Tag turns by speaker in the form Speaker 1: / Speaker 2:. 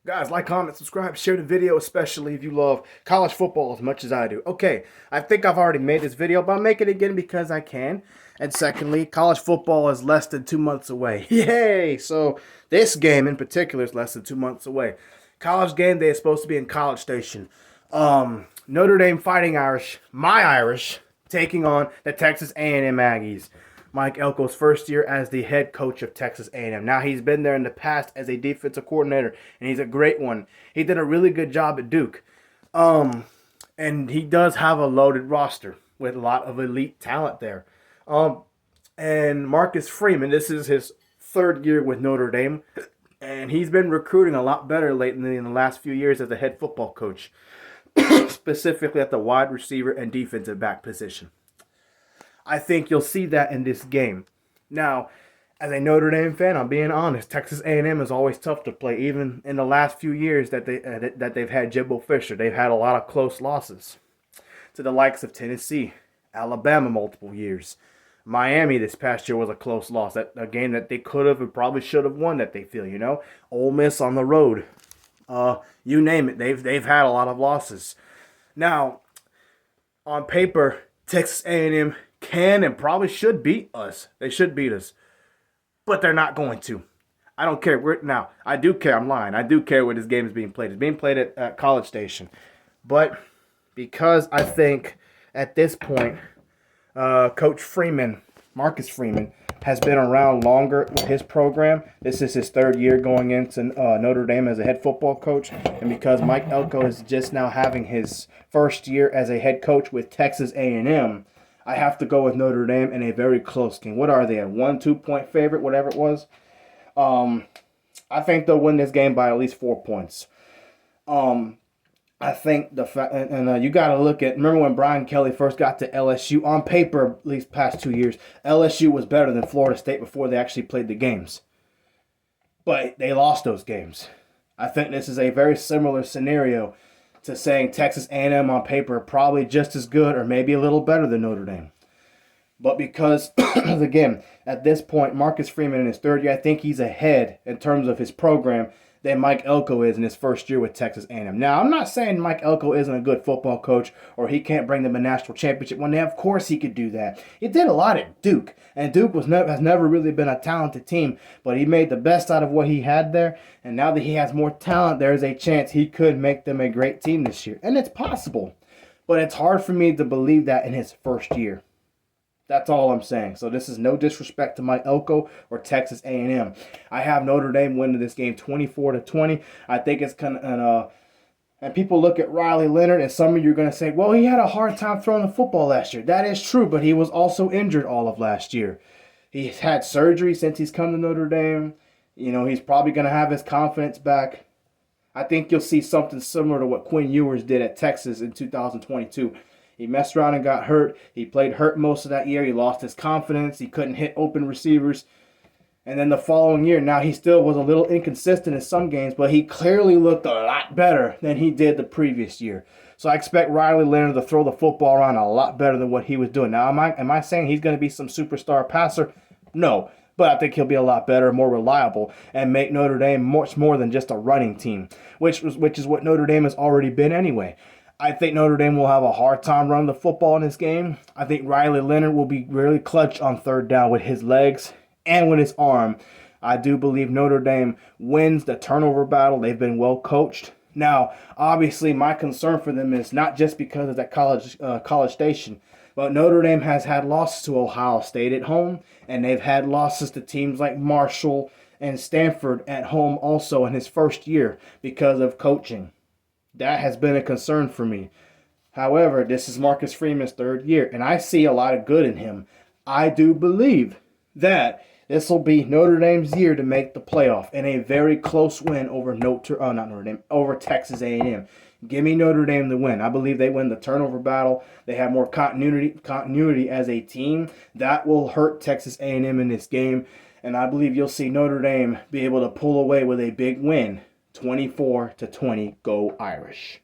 Speaker 1: Guys, like, comment, subscribe, share the video, especially if you love college football as much as I do. Okay, I think I've already made this video, but I'm making it again because I can. And secondly, college football is less than 2 months away. Yay! So this game in particular is less than 2 months away. College game day is supposed to be in College Station. Notre Dame Fighting Irish, my Irish, taking on the Texas A&M Aggies. Mike Elko's first year as the head coach of Texas A&M. Now, he's been there in the past as a defensive coordinator, and he's a great one. He did a really good job at Duke. And he does have a loaded roster with a lot of elite talent there. And Marcus Freeman, this is his third year with Notre Dame, and he's been recruiting a lot better lately in the last few years as a head football coach, specifically at the wide receiver and defensive back position. I think you'll see that in this game. Now, as a Notre Dame fan, I'm being honest. Texas A&M is always tough to play. Even in the last few years that they've had Jimbo Fisher, they've had a lot of close losses to the likes of Tennessee, Alabama, multiple years. Miami this past year was a close loss. A game that they could have and probably should have won. That they feel, Ole Miss on the road, you name it. They've had a lot of losses. Now, on paper, Texas A&M can and probably should beat us. They should beat us. But they're not going to. I don't care. Now, I do care. I'm lying. I do care where this game is being played. It's being played at College Station. But because I think at this point, Coach Freeman, Marcus Freeman, has been around longer with his program. This is his third year going into Notre Dame as a head football coach. And because Mike Elko is just now having his first year as a head coach with Texas A&M, I have to go with Notre Dame in a very close game. What are they, a 1-2 point favorite, whatever it was? I think they'll win this game by at least 4 points. I think the fact, and you got to look at, remember when Brian Kelly first got to LSU, on paper, at least past 2 years, LSU was better than Florida State before they actually played the games. But they lost those games. I think this is a very similar scenario to saying Texas A&M on paper probably just as good or maybe a little better than Notre Dame. But because, again, at this point, Marcus Freeman in his third year, I think he's ahead in terms of his program than Mike Elko is in his first year with Texas A&M. Now, I'm not saying Mike Elko isn't a good football coach or he can't bring them a national championship one day. Of course he could do that. He did a lot at Duke, and Duke has never really been a talented team, but he made the best out of what he had there, and now that he has more talent, there's a chance he could make them a great team this year. And it's possible, but it's hard for me to believe that in his first year. That's all I'm saying. So this is no disrespect to Mike Elko or Texas A&M. I have Notre Dame winning this game 24-20. I think it's kind of and people look at Riley Leonard, and some of you are going to say, well, he had a hard time throwing the football last year. That is true, but he was also injured all of last year. He's had surgery since he's come to Notre Dame. He's probably going to have his confidence back. I think you'll see something similar to what Quinn Ewers did at Texas in 2022. He messed around and got hurt. He played hurt most of that year. He lost his confidence. He couldn't hit open receivers. And then the following year, now he still was a little inconsistent in some games, but he clearly looked a lot better than he did the previous year. So I expect Riley Leonard to throw the football around a lot better than what he was doing. Now, am I saying he's going to be some superstar passer? No. But I think he'll be a lot better, more reliable, and make Notre Dame much more than just a running team, which is what Notre Dame has already been anyway. I think Notre Dame will have a hard time running the football in this game. I think Riley Leonard will be really clutch on third down with his legs and with his arm. I do believe Notre Dame wins the turnover battle. They've been well coached. Now, obviously, my concern for them is not just because of that College Station, but Notre Dame has had losses to Ohio State at home, and they've had losses to teams like Marshall and Stanford at home also in his first year because of coaching. That has been a concern for me. However, this is Marcus Freeman's third year, and I see a lot of good in him. I do believe that this will be Notre Dame's year to make the playoff in a very close win over over Texas A&M. Give me Notre Dame to win. I believe they win the turnover battle. They have more continuity as a team. That will hurt Texas A&M in this game, and I believe you'll see Notre Dame be able to pull away with a big win. 24-20, go Irish.